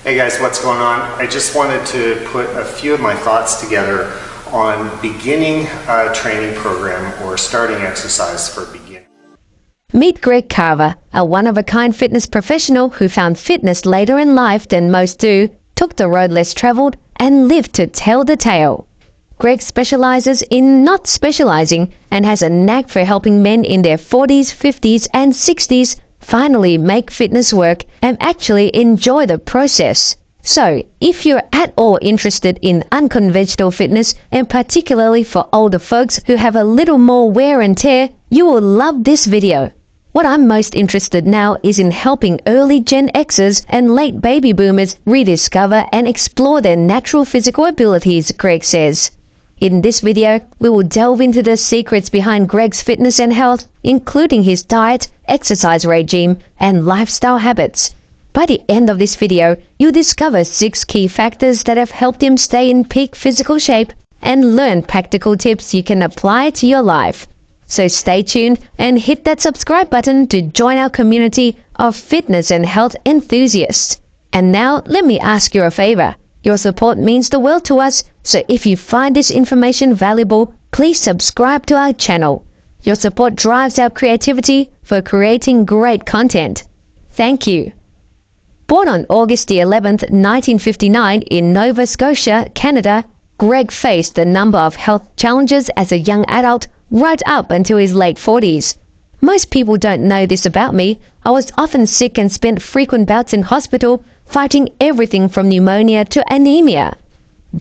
Hey guys, what's going on? I just wanted to put a few of my thoughts together on beginning a training program or starting exercise for beginners. Meet Greg Carver, a one-of-a-kind fitness professional who found fitness later in life than most do, took the road less traveled, and lived to tell the tale. Greg specializes in not specializing and has a knack for helping men in their 40s, 50s, and 60s finally make fitness work and actually enjoy the process. So, if you're at all interested in unconventional fitness, and particularly for older folks who have a little more wear and tear, you will love this video. What I'm most interested now is in helping early Gen Xers and late baby boomers rediscover and explore their natural physical abilities, Greg says. In this video, we will delve into the secrets behind Greg's fitness and health, including his diet, exercise regime, and lifestyle habits. By the end of this video, you'll discover 6 key factors that have helped him stay in peak physical shape and learn practical tips you can apply to your life. So stay tuned and hit that subscribe button to join our community of fitness and health enthusiasts. And now, let me ask you a favor. Your support means the world to us, so if you find this information valuable, please subscribe to our channel. Your support drives our creativity for creating great content. Thank you. Born on August the 11th, 1959 in Nova Scotia, Canada, Greg faced a number of health challenges as a young adult right up until his late 40s. Most people don't know this about me. I was often sick and spent frequent bouts in hospital, fighting everything from pneumonia to anemia.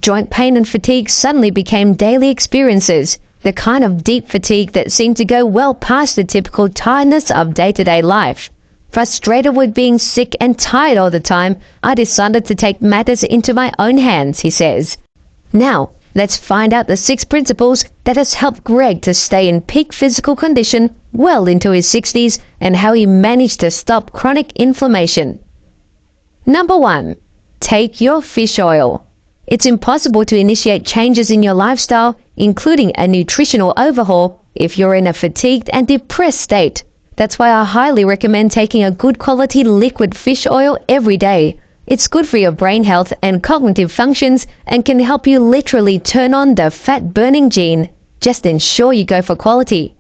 Joint pain and fatigue suddenly became daily experiences, the kind of deep fatigue that seemed to go well past the typical tiredness of day-to-day life. Frustrated with being sick and tired all the time, I decided to take matters into my own hands, he says. Now, let's find out the 6 principles that has helped Greg to stay in peak physical condition well into his 60s and how he managed to stop chronic inflammation. Number 1. Take your fish oil. It's impossible to initiate changes in your lifestyle, including a nutritional overhaul, if you're in a fatigued and depressed state. That's why I highly recommend taking a good quality liquid fish oil every day. It's good for your brain health and cognitive functions and can help you literally turn on the fat-burning gene. Just ensure you go for quality.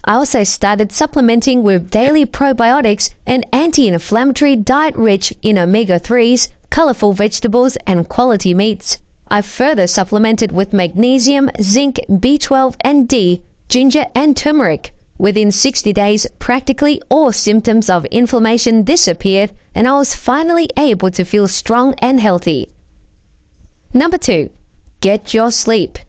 I also started supplementing with daily probiotics and anti-inflammatory diet rich in omega-3s, colorful vegetables, and quality meats. I further supplemented with magnesium, zinc, B12, and D, ginger, and turmeric. Within 60 days, practically all symptoms of inflammation disappeared, and I was finally able to feel strong and healthy. Number 2. Get your sleep.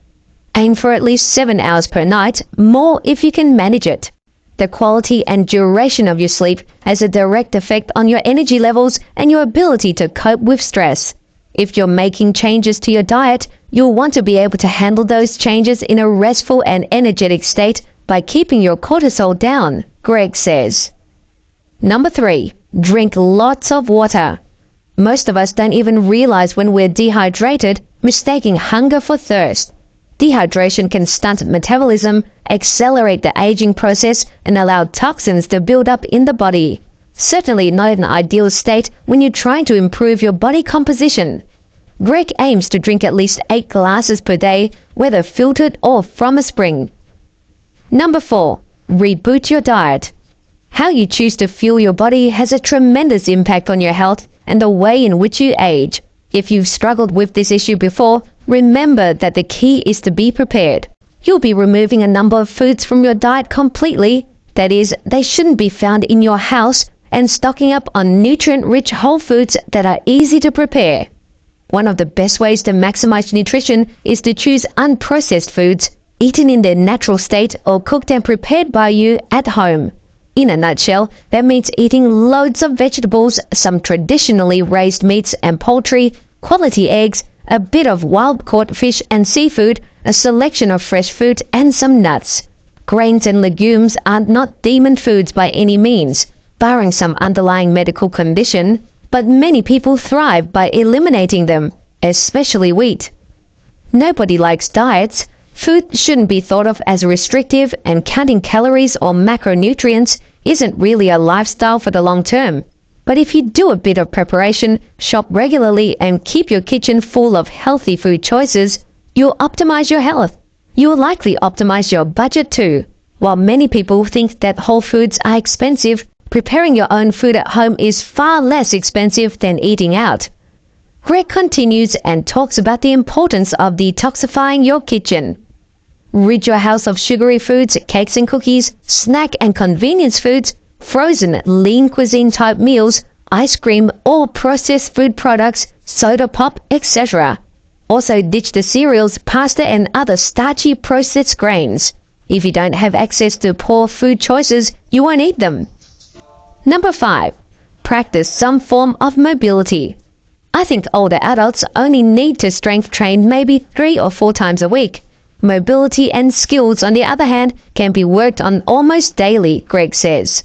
Aim for at least 7 hours per night, more if you can manage it. The quality and duration of your sleep has a direct effect on your energy levels and your ability to cope with stress. If you're making changes to your diet, you'll want to be able to handle those changes in a restful and energetic state by keeping your cortisol down, Greg says. Number 3. Drink lots of water. Most of us don't even realize when we're dehydrated, mistaking hunger for thirst. Dehydration can stunt metabolism, accelerate the aging process, and allow toxins to build up in the body. Certainly not an ideal state when you're trying to improve your body composition. Greg aims to drink at least 8 glasses per day, whether filtered or from a spring. Number 4. Reboot your diet. How you choose to fuel your body has a tremendous impact on your health and the way in which you age. If you've struggled with this issue before, remember that the key is to be prepared. You'll be removing a number of foods from your diet completely. That is, they shouldn't be found in your house, and stocking up on nutrient-rich whole foods that are easy to prepare. One of the best ways to maximize nutrition is to choose unprocessed foods, eaten in their natural state or cooked and prepared by you at home. In a nutshell, that means eating loads of vegetables, some traditionally raised meats and poultry, quality eggs, a bit of wild-caught fish and seafood, a selection of fresh fruit, and some nuts. Grains and legumes are not demon foods by any means, barring some underlying medical condition, but many people thrive by eliminating them, especially wheat. Nobody likes diets. Food shouldn't be thought of as restrictive, and counting calories or macronutrients isn't really a lifestyle for the long term. But if you do a bit of preparation, shop regularly, and keep your kitchen full of healthy food choices, you'll optimize your health. You will likely optimize your budget too. While many people think that whole foods are expensive, preparing your own food at home is far less expensive than eating out. Greg continues and talks about the importance of detoxifying your kitchen. Rid your house of sugary foods, cakes and cookies, snack and convenience foods, frozen lean cuisine type meals, ice cream, or processed food products, soda pop, etc. Also ditch the cereals, pasta and other starchy processed grains. If you don't have access to poor food choices, you won't eat them. Number 5. Practice some form of mobility. I think older adults only need to strength train maybe 3 or 4 times a week. Mobility and skills, on the other hand, can be worked on almost daily, Greg says.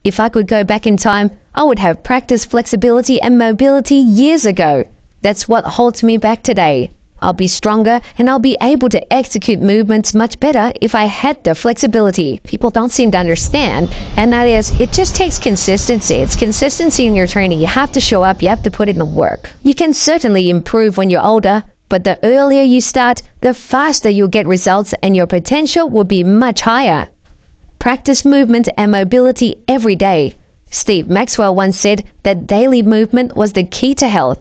If I could go back in time, I would have practiced flexibility and mobility years ago. That's what holds me back today. I'll be stronger and I'll be able to execute movements much better if I had the flexibility. People don't seem to understand, and that is, it just takes consistency. It's consistency in your training. You have to show up, you have to put in the work. You can certainly improve when you're older, but the earlier you start, the faster you'll get results and your potential will be much higher. Practice movement and mobility every day. Steve Maxwell once said that daily movement was the key to health.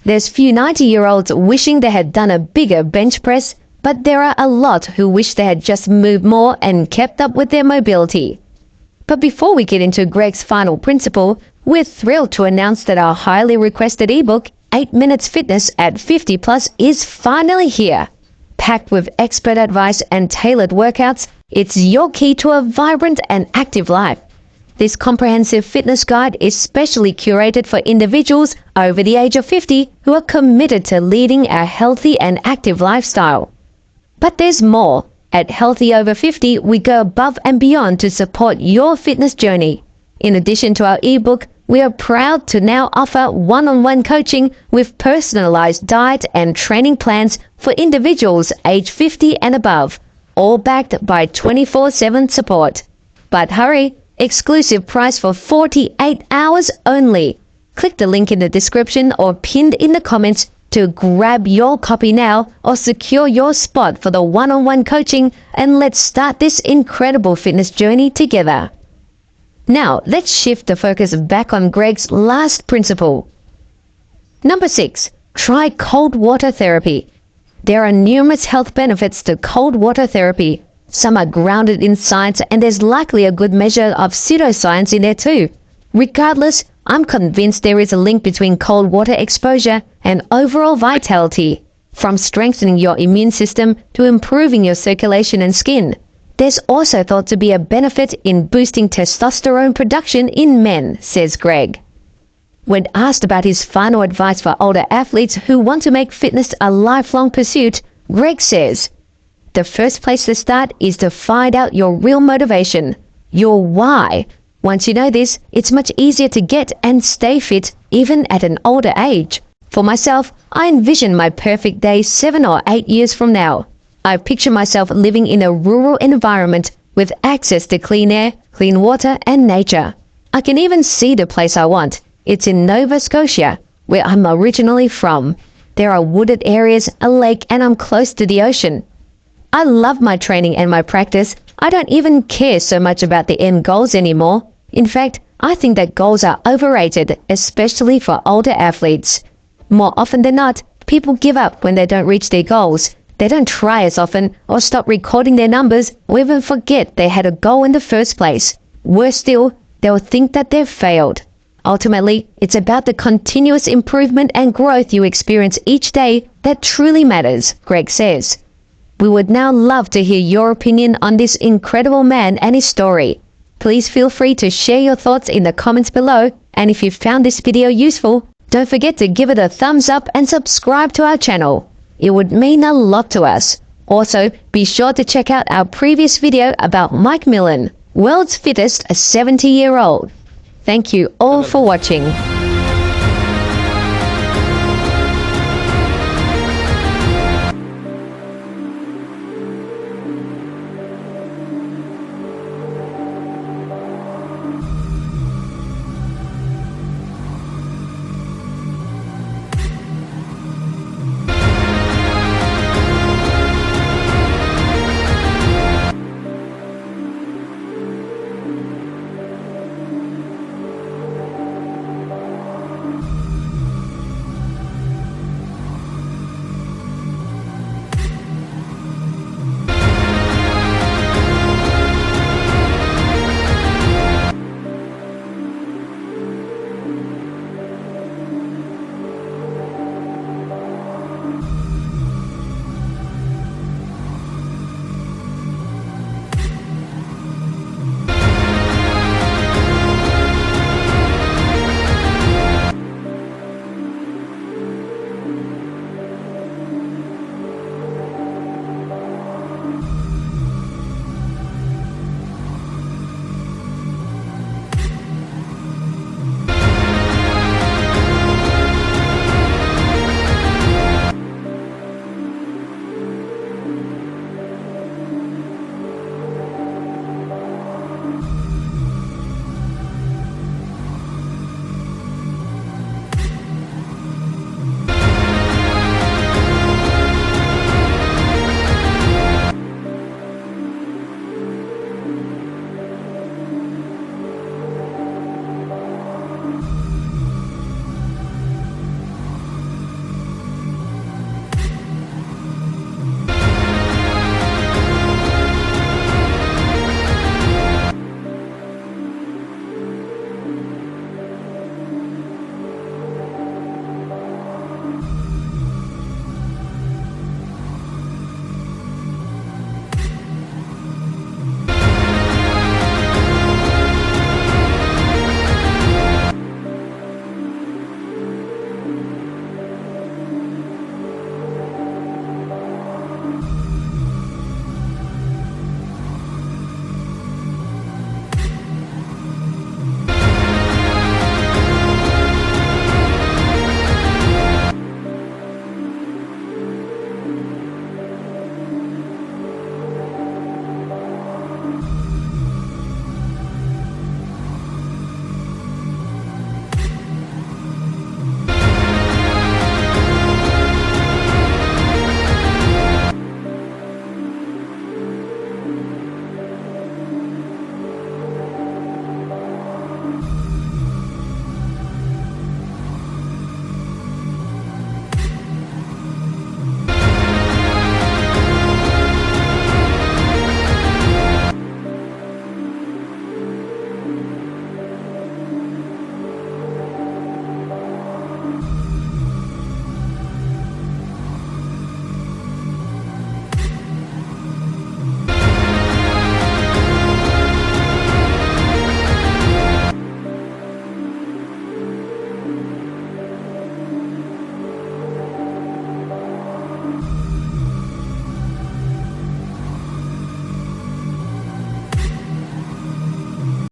There's few 90-year-olds wishing they had done a bigger bench press, but there are a lot who wish they had just moved more and kept up with their mobility. But before we get into Greg's final principle, we're thrilled to announce that our highly requested ebook, 8 Minutes Fitness at 50 Plus, is finally here. Packed with expert advice and tailored workouts, it's your key to a vibrant and active life. This comprehensive fitness guide is specially curated for individuals over the age of 50 who are committed to leading a healthy and active lifestyle. But there's more. At Healthy Over 50, we go above and beyond to support your fitness journey. In addition to our ebook, we are proud to now offer one-on-one coaching with personalized diet and training plans for individuals age 50 and above, all backed by 24/7 support. But hurry! Exclusive price for 48 hours only. Click the link in the description or pinned in the comments to grab your copy now or secure your spot for the one-on-one coaching, and let's start this incredible fitness journey together. Now, let's shift the focus back on Greg's last principle. Number 6. Try cold water therapy. There are numerous health benefits to cold water therapy. Some are grounded in science, and there's likely a good measure of pseudoscience in there too. Regardless, I'm convinced there is a link between cold water exposure and overall vitality, from strengthening your immune system to improving your circulation and skin. There's also thought to be a benefit in boosting testosterone production in men, says Greg. When asked about his final advice for older athletes who want to make fitness a lifelong pursuit, Greg says, the first place to start is to find out your real motivation, your why. Once you know this, it's much easier to get and stay fit even at an older age. For myself, I envision my perfect day 7 or 8 years from now. I picture myself living in a rural environment with access to clean air, clean water, and nature. I can even see the place I want. It's in Nova Scotia, where I'm originally from. There are wooded areas, a lake, and I'm close to the ocean. I love my training and my practice. I don't even care so much about the end goals anymore. In fact, I think that goals are overrated, especially for older athletes. More often than not, people give up when they don't reach their goals. They don't try as often or stop recording their numbers or even forget they had a goal in the first place. Worse still, they'll think that they've failed. Ultimately, it's about the continuous improvement and growth you experience each day that truly matters, Greg says. We would now love to hear your opinion on this incredible man and his story. Please feel free to share your thoughts in the comments below, and if you found this video useful, don't forget to give it a thumbs up and subscribe to our channel. It would mean a lot to us. Also, be sure to check out our previous video about Mike Millen, world's fittest 70-year-old. Thank you all for watching.